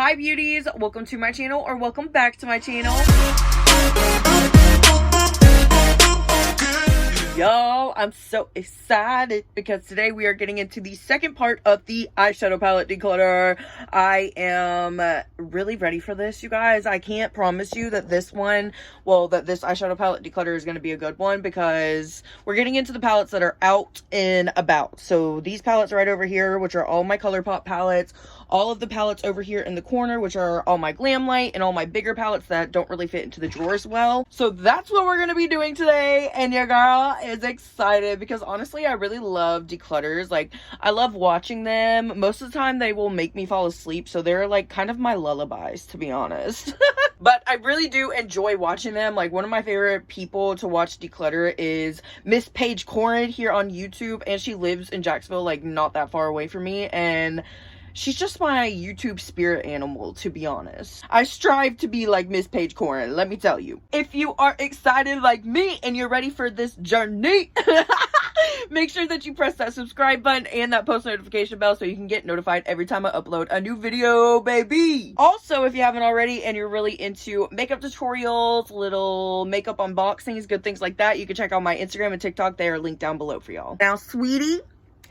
Hi beauties, welcome to my channel, or welcome back to my channel. Y'all, I'm so excited because today we are getting into the second part of the eyeshadow palette declutter. I am really ready for this, you guys. I can't promise you that this eyeshadow palette declutter is going to be a good one because we're getting into the palettes that are out and about. So these palettes right over here, which are all my Colourpop palettes, all of the palettes over here in the corner, which are all my Glam Light, and all my bigger palettes that don't really fit into the drawers well. So that's what we're going to be doing today, and your girl is excited because honestly I really love declutters. Like, I love watching them. Most of the time they will make me fall asleep, so they're like kind of my lullabies, to be honest. But I really do enjoy watching them. Like, one of my favorite people to watch declutter is Miss Paige Corrin here on YouTube, and she lives in Jacksonville, like not that far away from me, and she's just my YouTube spirit animal, to be honest. I strive to be like Miss Paige Corrin, let me tell you. If you are excited like me and you're ready for this journey, make sure that you press that subscribe button and that post notification bell so you can get notified every time I upload a new video, baby. Also, if you haven't already and you're really into makeup tutorials, little makeup unboxings, good things like that, you can check out my Instagram and TikTok. They are linked down below for y'all. Now, sweetie,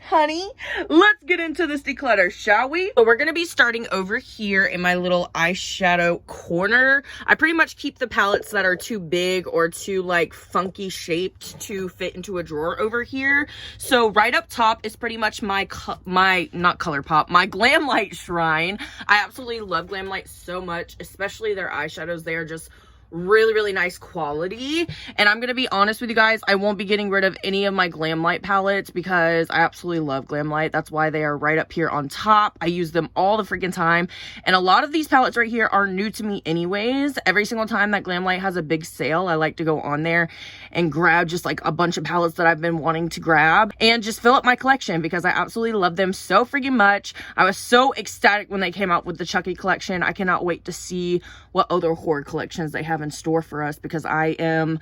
honey, let's get into this declutter, shall we? So we're gonna be starting over here in my little eyeshadow corner. I pretty much keep the palettes that are too big or too like funky shaped to fit into a drawer over here. So right up top is pretty much my not Colourpop, my Glam Light shrine. I absolutely love Glam Light so much, especially their eyeshadows. They are just really nice quality, and I'm gonna be honest with you guys, I won't be getting rid of any of my Glam Light palettes because I absolutely love Glam Light. That's why they are right up here on top. I use them all the freaking time, and a lot of these palettes right here are new to me anyways. Every single time that Glam Light has a big sale, I like to go on there and grab just like a bunch of palettes that I've been wanting to grab and just fill up my collection because I absolutely love them so freaking much. I was so ecstatic when they came out with the Chucky collection. I cannot wait to see what other horror collections they have in store for us because I am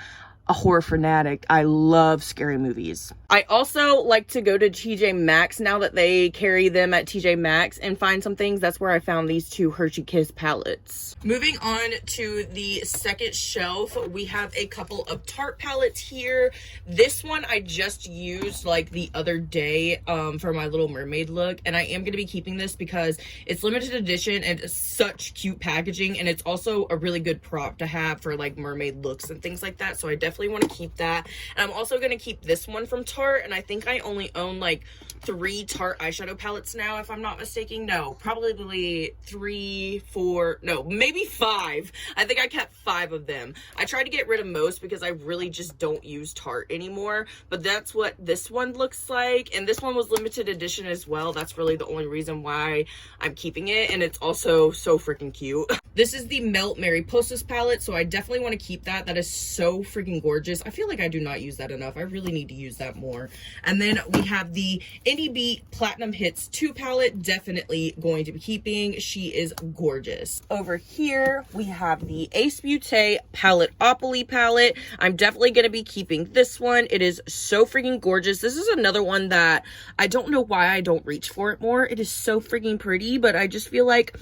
a horror fanatic. I love scary movies. I also like to go to TJ Maxx now that they carry them at TJ Maxx and find some things. That's where I found these two Hershey Kiss palettes. Moving on to the second shelf, we have a couple of Tarte palettes here. This one I just used like the other day for my Little Mermaid look, and I am going to be keeping this because it's limited edition and it's such cute packaging, and it's also a really good prop to have for like mermaid looks and things like that. So I definitely want to keep that. And I'm also going to keep this one from Tarte, and I think I only own like 3 Tarte eyeshadow palettes now, if I'm not mistaken. No, probably 3, 4, no, maybe 5. I think I kept 5 of them. I try to get rid of most because I really just don't use Tarte anymore, but that's what this one looks like, and this one was limited edition as well. That's really the only reason why I'm keeping it, and it's also so freaking cute. This is the Melt Mariposas palette, so I definitely want to keep that. That is so freaking gorgeous. I feel like I do not use that enough. I really need to use that more. And then we have the Indie Beat Platinum Hits 2 palette, definitely going to be keeping. She is gorgeous. Over here, we have the Ace Beauté Paletteopoly palette. I'm definitely going to be keeping this one. It is so freaking gorgeous. This is another one that I don't know why I don't reach for it more. It is so freaking pretty, but I just feel like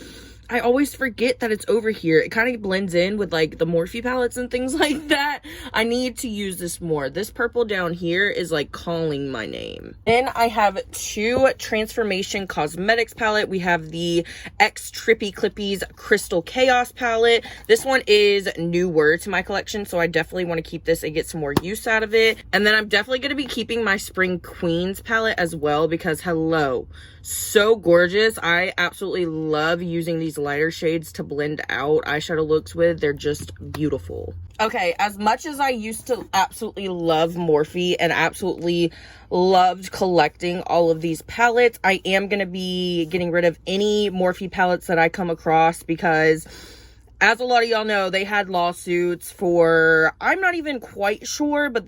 I always forget that it's over here. It kind of blends in with like the Morphe palettes and things like that. I need to use this more. This purple down here is like calling my name. Then I have 2 Transformation Cosmetics palette. We have the X Trippy Clippies Crystal Chaos palette. This one is newer to my collection, so I definitely want to keep this and get some more use out of it. And then I'm definitely going to be keeping my Spring Queens palette as well because hello, so gorgeous. I absolutely love using these lighter shades to blend out eyeshadow looks with. They're just beautiful. Okay, as much as I used to absolutely love Morphe and absolutely loved collecting all of these palettes, I am going to be getting rid of any Morphe palettes that I come across because, as a lot of y'all know, they had lawsuits for, I'm not even quite sure, but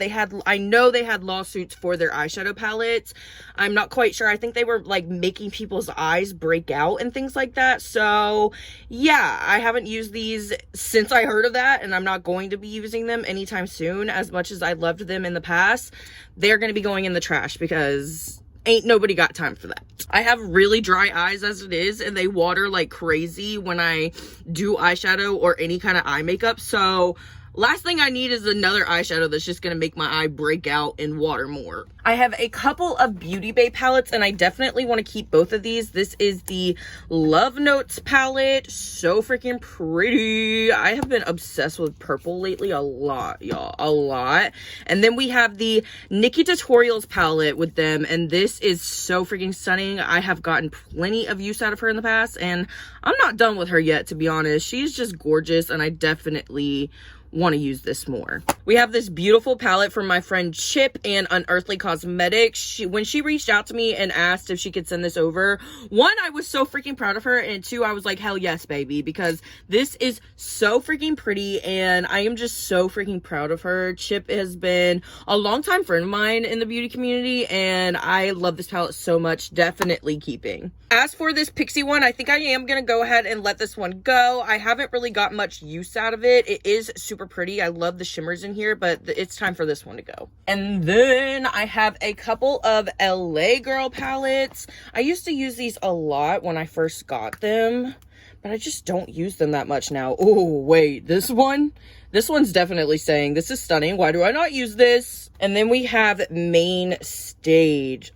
I know they had lawsuits for their eyeshadow palettes. I'm not quite sure. I think they were like making people's eyes break out and things like that. So yeah, I haven't used these since I heard of that, and I'm not going to be using them anytime soon. As much as I loved them in the past, they're going to be going in the trash because Ain't nobody got time for that. I have really dry eyes as it is, and they water like crazy when I do eyeshadow or any kind of eye makeup. So last thing I need is another eyeshadow that's just gonna make my eye break out and water more. I have a couple of Beauty Bay palettes, and I definitely want to keep both of these. This is the Love Notes palette. So freaking pretty. I have been obsessed with purple lately a lot, y'all. A lot. And then we have the Nikkie Tutorials palette with them, and this is so freaking stunning. I have gotten plenty of use out of her in the past, and I'm not done with her yet, to be honest. She's just gorgeous, and I definitely want to use this more. We have this beautiful palette from my friend Chip and Unearthly Cosmetics. When she reached out to me and asked if she could send this over, one, I was so freaking proud of her, and two, I was like, hell yes, baby, because this is so freaking pretty, and I am just so freaking proud of her. Chip has been a longtime friend of mine in the beauty community, and I love this palette so much. Definitely keeping. As for this Pixie one, I think I am gonna go ahead and let this one go. I haven't really got much use out of it. It is super pretty. I love the shimmers in here, but it's time for this one to go. And then I have a couple of LA Girl palettes. I used to use these a lot when I first got them, but I just don't use them that much now. Oh, wait, this one's definitely staying. This is stunning. Why do I not use this? And then we have Main Stage.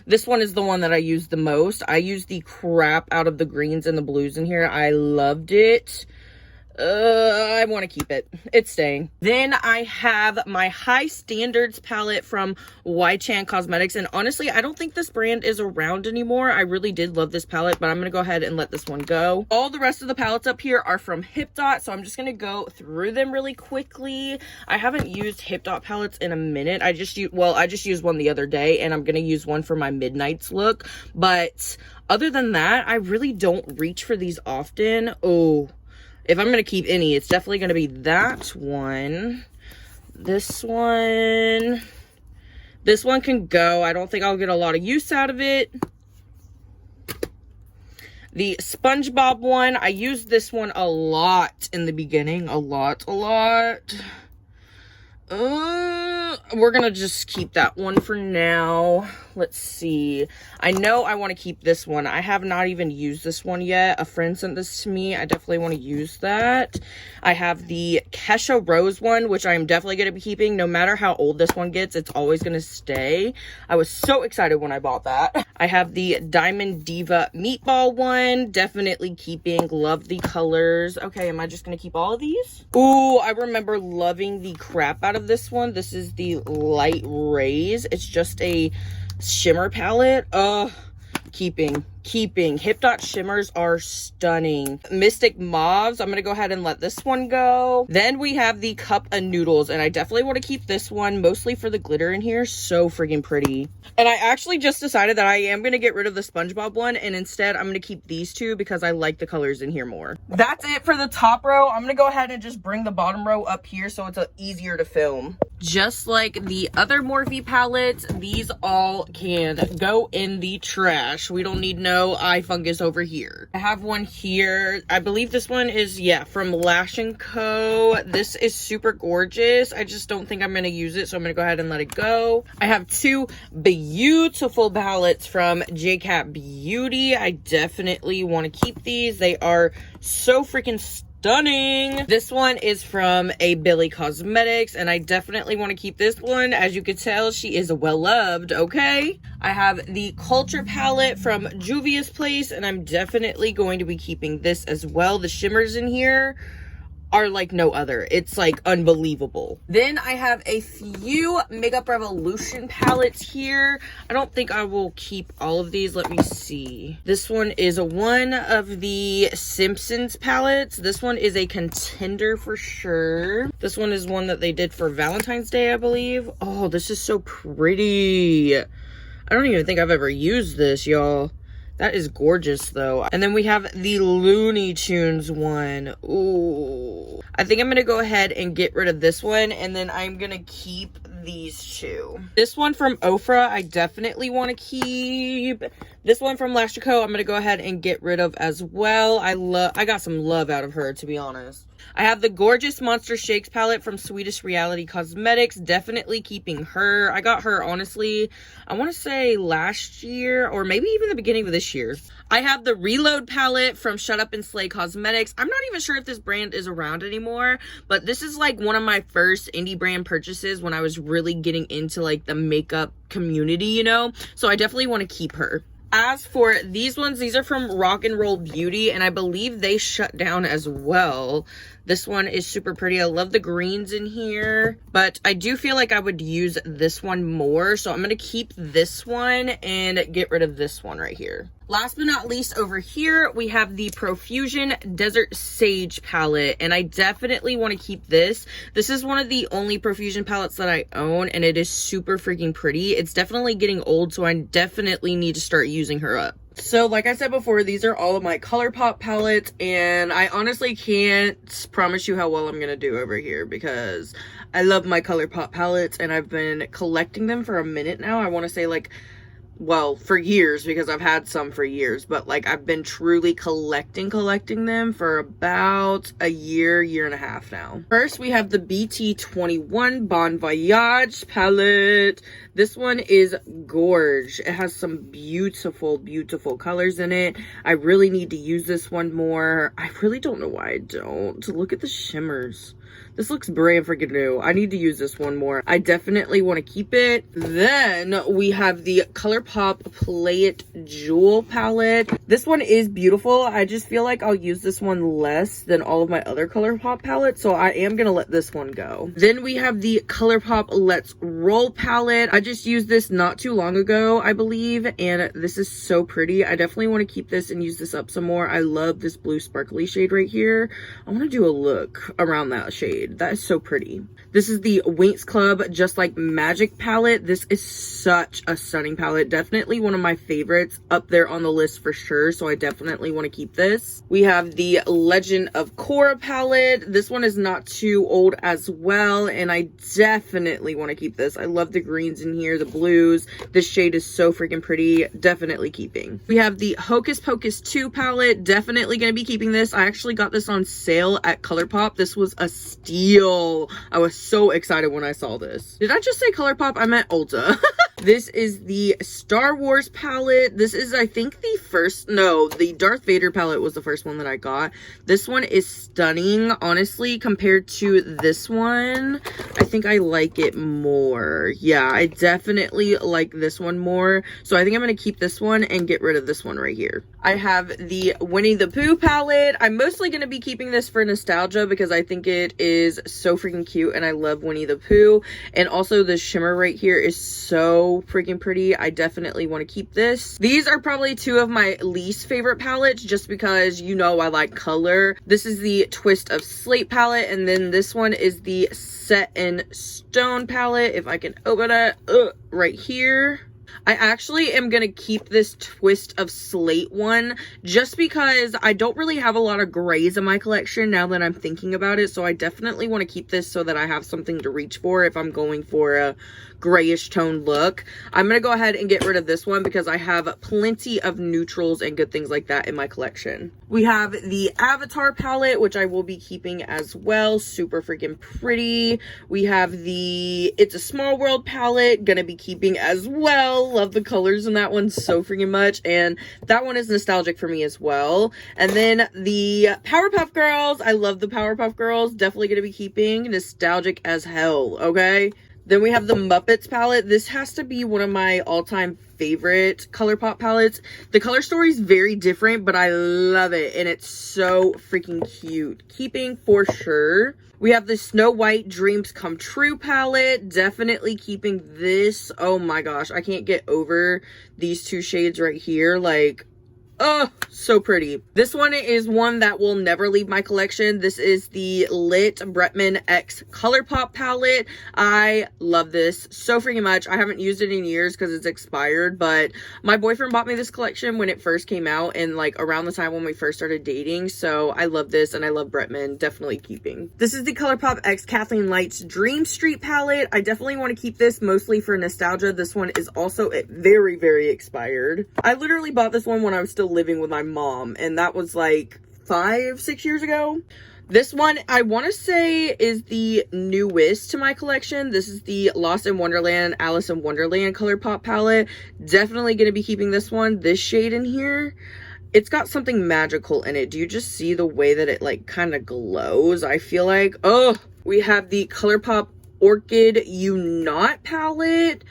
This one is the one that I use the most. I use the crap out of the greens and the blues in here. I loved it. I want to keep it. It's staying. Then I have my High Standards palette from Y-Chan Cosmetics, and honestly, I don't think this brand is around anymore. I really did love this palette, but I'm going to go ahead and let this one go. All the rest of the palettes up here are from Hip Dot, so I'm just going to go through them really quickly. I haven't used Hip Dot palettes in a minute. I just used one the other day, and I'm going to use one for my Midnights look, but other than that, I really don't reach for these often. Oh, if I'm going to keep any, it's definitely going to be that one. This one can go. I don't think I'll get a lot of use out of it. The SpongeBob one, I used this one a lot in the beginning. A lot. We're gonna just keep that one for now. Let's see. I know I want to keep this one. I have not even used this one yet. A friend sent this to me. I definitely want to use that. I have the Kesha Rose one, which I am definitely going to be keeping. No matter how old this one gets, it's always going to stay. I was so excited when I bought that. I have the Diamond Diva Meatball one. Definitely keeping. Love the colors. Okay, am I just going to keep all of these? Ooh, I remember loving the crap out of this one. This is the Light Rays. It's just a shimmer palette. Keeping. Hip Dot shimmers are stunning. Mystic Mauves, I'm gonna go ahead and let this one go. Then we have the Cup of Noodles, and I definitely want to keep this one mostly for the glitter in here. So freaking pretty. And I actually just decided that I am gonna get rid of the SpongeBob one, and instead I'm gonna keep these two because I like the colors in here more. That's it for the top row. I'm gonna go ahead and just bring the bottom row up here so it's easier to film. Just like the other Morphe palettes, these all can go in the trash. We don't need no eye fungus over here. I have one here. I believe this one is, yeah, from Lash & Co. This is super gorgeous. I just don't think I'm going to use it, so I'm going to go ahead and let it go. I have two beautiful palettes from JCat Beauty. I definitely want to keep these. They are so freaking stunning. This one is from A Billy Cosmetics, and I definitely want to keep this one. As you can tell, she is well loved, okay? I have the Culture palette from Juvia's Place, and I'm definitely going to be keeping this as well. The shimmers in here are like no other. It's like unbelievable. Then I have a few Makeup Revolution palettes here. I don't think I will keep all of these. Let me see. This one is one of the Simpsons palettes. This one is a contender for sure. This one is one that they did for Valentine's Day, I believe. Oh, this is so pretty. I don't even think I've ever used this, y'all. That is gorgeous, though. And then we have the Looney Tunes one. Ooh. I think I'm going to go ahead and get rid of this one, and then I'm going to keep these two. This one from Ofra, I definitely want to keep. This one from Lastrico, I'm going to go ahead and get rid of as well. I got some love out of her, to be honest. I have the gorgeous Monster Shakes palette from Swedish Reality Cosmetics. Definitely keeping her. I got her, honestly, I want to say last year or maybe even the beginning of this year. I have the Reload palette from Shut Up and Slay Cosmetics. I'm not even sure if this brand is around anymore, but this is like one of my first indie brand purchases when I was really getting into like the makeup community, you know? So I definitely want to keep her. As for these ones, these are from Rock and Roll Beauty, and I believe they shut down as well. This one is super pretty. I love the greens in here, but I do feel like I would use this one more. So I'm going to keep this one and get rid of this one right here. Last but not least, over here, we have the Profusion Desert Sage palette, and I definitely want to keep this. This is one of the only Profusion palettes that I own, and it is super freaking pretty. It's definitely getting old, so I definitely need to start using her up. So like I said before, these are all of my Colourpop palettes, and I honestly can't promise you how well I'm gonna do over here because I love my Colourpop palettes and I've been collecting them for a minute now. I want to say like, well, for years, because I've had some for years, but like I've been truly collecting them for about a year and a half now. First, we have the BT21 Bon Voyage palette. This one is gorge. It has some beautiful colors in it. I really need to use this one more. I really don't know why I don't. Look at the shimmers. This looks brand freaking new. I need to use this one more. I definitely want to keep it. Then we have the Colourpop Play It Jewel palette. This one is beautiful. I just feel like I'll use this one less than all of my other Colourpop palettes, so I am going to let this one go. Then we have the Colourpop Let's Roll palette. I just used this not too long ago, I believe, and this is so pretty. I definitely want to keep this and use this up some more. I love this blue sparkly shade right here. I want to do a look around that shade. That is so pretty. This is the Winx Club Just Like Magic palette. This is such a stunning palette. Definitely one of my favorites, up there on the list for sure. So I definitely want to keep this. We have the Legend of Korra palette. This one is not too old as well, and I definitely want to keep this. I love the greens in here, the blues. This shade is so freaking pretty. Definitely keeping. We have the Hocus Pocus 2 palette. Definitely going to be keeping this. I actually got this on sale at Colourpop. This was a steal. I was so excited when I saw this. Did I just say Colourpop? I meant Ulta. This is the Star Wars palette. This is, I think, the first, no, the Darth Vader palette was the first one that I got. This one is stunning, honestly, compared to this one. I think I like it more. Yeah, I definitely like this one more. So I think I'm going to keep this one and get rid of this one right here. I have the Winnie the Pooh palette. I'm mostly going to be keeping this for nostalgia because I think it is so freaking cute and I love Winnie the Pooh. And also the shimmer right here is so freaking pretty. I definitely want to keep this. These are probably two of my least favorite palettes just because, you know, I like color. This is the Twist of Slate palette, and then this one is the Set in Stone palette. If I can open it right here. I actually am going to keep this Twist of Slate one just because I don't really have a lot of grays in my collection now that I'm thinking about it. So I definitely want to keep this so that I have something to reach for if I'm going for a grayish tone look. I'm going to go ahead and get rid of this one because I have plenty of neutrals and good things like that in my collection. We have the Avatar palette, which I will be keeping as well. Super freaking pretty. We have the It's a Small World palette, gonna be keeping as well. Love the colors in that one so freaking much, and that one is nostalgic for me as well. And then the Powerpuff Girls, I love the Powerpuff Girls, definitely gonna be keeping. Nostalgic as hell, okay? Then we have the Muppets palette. This has to be one of my all-time favorite Colourpop palettes. The color story is very different, but I love it, and it's so freaking cute. Keeping for sure. We have the Snow White Dreams Come True palette. Definitely keeping this. Oh my gosh, I can't get over these two shades right here. Like, Oh, so pretty. This one is one that will never leave my collection. This is the Lit Bretman X Colourpop palette. I love this so freaking much. I haven't used it in years because it's expired, but my boyfriend bought me this collection when it first came out and like around the time when we first started dating. So I love this and I love Bretman. Definitely keeping. This is the Colourpop X Kathleen Lights Dream Street palette. I definitely want to keep this mostly for nostalgia. This one is also very, very expired. I literally bought this one when I was still living with my mom, and that was like 5-6 years ago. This one I want to say is the newest to my collection. This is the Lost in Wonderland Alice in Wonderland Colourpop palette. Definitely going to be keeping this one. This shade in here, it's got something magical in it. Do you just see the way that it like kind of glows? I feel like, oh, we have the Colourpop Orchid You Not palette.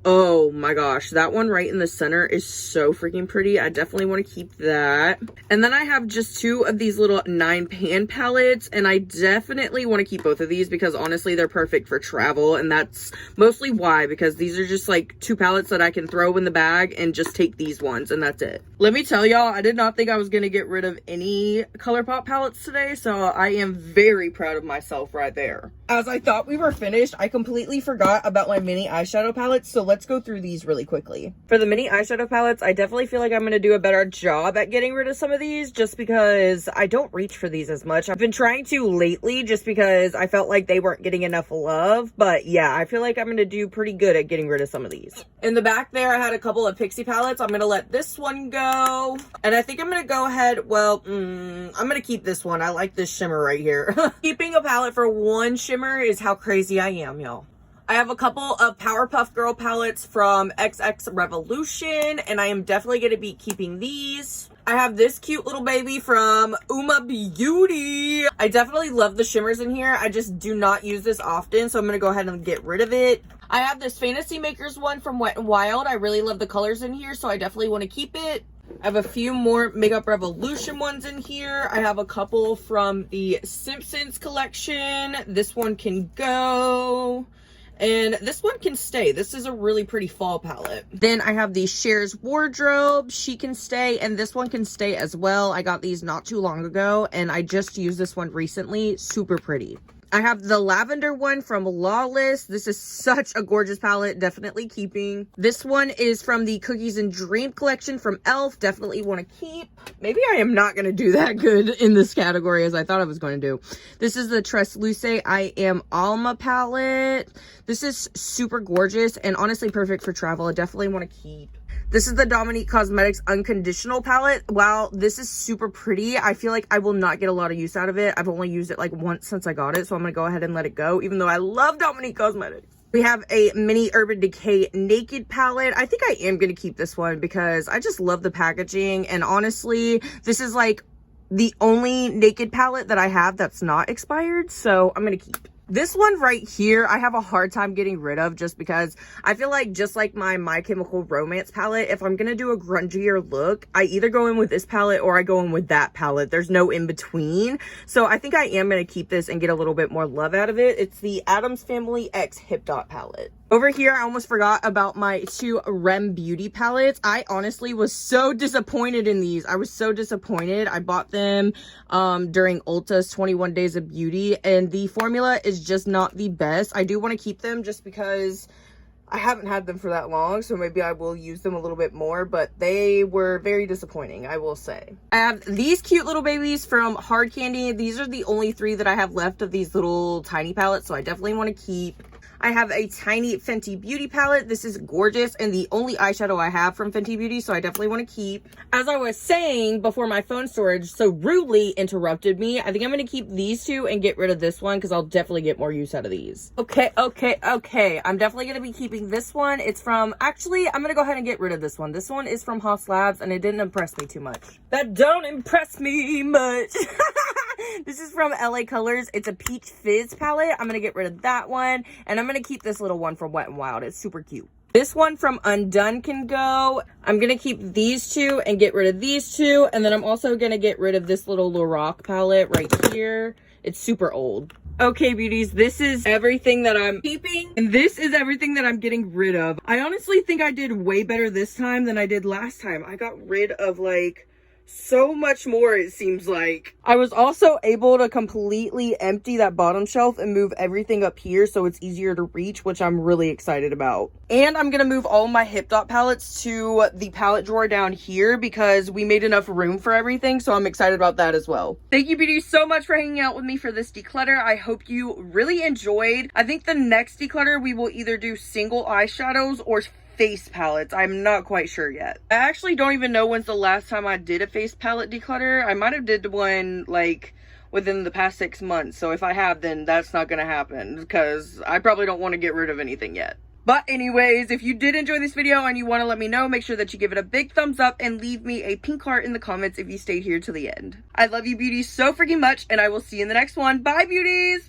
Oh my gosh, that one right in the center is so freaking pretty. I definitely want to keep that. And then I have just 2 of these little 9 pan palettes, and I definitely want to keep both of these because honestly they're perfect for travel, and that's mostly why, because these are just like 2 palettes that I can throw in the bag and just take these ones and that's it. Let me tell y'all, I did not think I was going to get rid of any Colourpop palettes today, so I am very proud of myself right there. As I thought we were finished, I completely forgot about my mini eyeshadow palettes, so let's go through these really quickly. For the mini eyeshadow palettes, I definitely feel like I'm going to do a better job at getting rid of some of these just because I don't reach for these as much. I've been trying to lately just because I felt like they weren't getting enough love, but yeah, I feel like I'm going to do pretty good at getting rid of some of these. In the back there, I had a couple of Pixie palettes. I'm going to let this one go, and I think I'm going to go ahead, well, I'm going to keep this one. I like this shimmer right here. Keeping a palette for one shimmer is how crazy I am, y'all. I have a couple of Powerpuff Girl palettes from XX Revolution, and I am definitely going to be keeping these. I have this cute little baby from Uma Beauty. I definitely love the shimmers in here. I just do not use this often, so I'm going to go ahead and get rid of it. I have this Fantasy Makers one from Wet n Wild. I really love the colors in here, so I definitely want to keep it. I have a few more Makeup Revolution ones in here. I have a couple from the Simpsons collection. This one can go. And this one can stay. This is a really pretty fall palette. Then I have the Cher's Wardrobe. She can stay, and this one can stay as well. I got these not too long ago, and I just used this one recently. Super pretty. I have the lavender one from Lawless. This is such a gorgeous palette. Definitely keeping. This one is from the Cookies and Dream collection from e.l.f. Definitely want to keep. Maybe I am not going to do that good in this category as I thought I was going to do. This is the Tresluce I Am Alma palette. This is super gorgeous and honestly perfect for travel. I definitely want to keep. This is the Dominique Cosmetics Unconditional palette. While this is super pretty, I feel like I will not get a lot of use out of it. I've only used it like once since I got it, so I'm going to go ahead and let it go, even though I love Dominique Cosmetics. We have a mini Urban Decay Naked palette. I think I am going to keep this one because I just love the packaging, and honestly, this is like the only Naked palette that I have that's not expired, so I'm going to keep it. This one right here, I have a hard time getting rid of just because I feel like just like my Chemical Romance palette, if I'm going to do a grungier look, I either go in with this palette or I go in with that palette. There's no in between. So I think I am going to keep this and get a little bit more love out of it. It's the Addams Family X Hip Dot palette. Over here, I almost forgot about my 2 Rem Beauty palettes. I honestly was so disappointed in these. I was so disappointed. I bought them during Ulta's 21 Days of Beauty, and the formula is just not the best. I do want to keep them just because I haven't had them for that long, so maybe I will use them a little bit more, but they were very disappointing, I will say. I have these cute little babies from Hard Candy. These are the only 3 that I have left of these little tiny palettes, so I definitely want to keep. I have a tiny Fenty Beauty palette. This is gorgeous and the only eyeshadow I have from Fenty Beauty, so I definitely want to keep. As I was saying before my phone storage so rudely interrupted me, I think I'm going to keep these 2 and get rid of this one because I'll definitely get more use out of these. Okay. I'm definitely going to be keeping this one. It's from, actually, I'm going to go ahead and get rid of this one. This one is from Haus Labs and it didn't impress me too much. That don't impress me much. This is from LA Colors. It's a Peach Fizz palette. I'm going to get rid of that one. And I'm going to keep this little one from Wet n Wild. It's super cute. This one from Undone can go. I'm going to keep these 2 and get rid of these 2. And then I'm also going to get rid of this little Lorac palette right here. It's super old. Okay, beauties, this is everything that I'm keeping, and this is everything that I'm getting rid of. I honestly think I did way better this time than I did last time. I got rid of like so much more, it seems like. I was also able to completely empty that bottom shelf and move everything up here so it's easier to reach, which I'm really excited about. And I'm gonna move all my Hip Dot palettes to the palette drawer down here because we made enough room for everything, so I'm excited about that as well. Thank you, beauties, so much for hanging out with me for this declutter. I hope you really enjoyed. I think the next declutter we will either do single eyeshadows or face palettes. I'm not quite sure yet. I actually don't even know when's the last time I did a face palette declutter. I might have did one like within the past 6 months. So if I have, then that's not gonna happen because I probably don't want to get rid of anything yet. But anyways, if you did enjoy this video and you want to let me know, make sure that you give it a big thumbs up and leave me a pink heart in the comments if you stayed here to the end. I love you, beauties, so freaking much, and I will see you in the next one. Bye, beauties!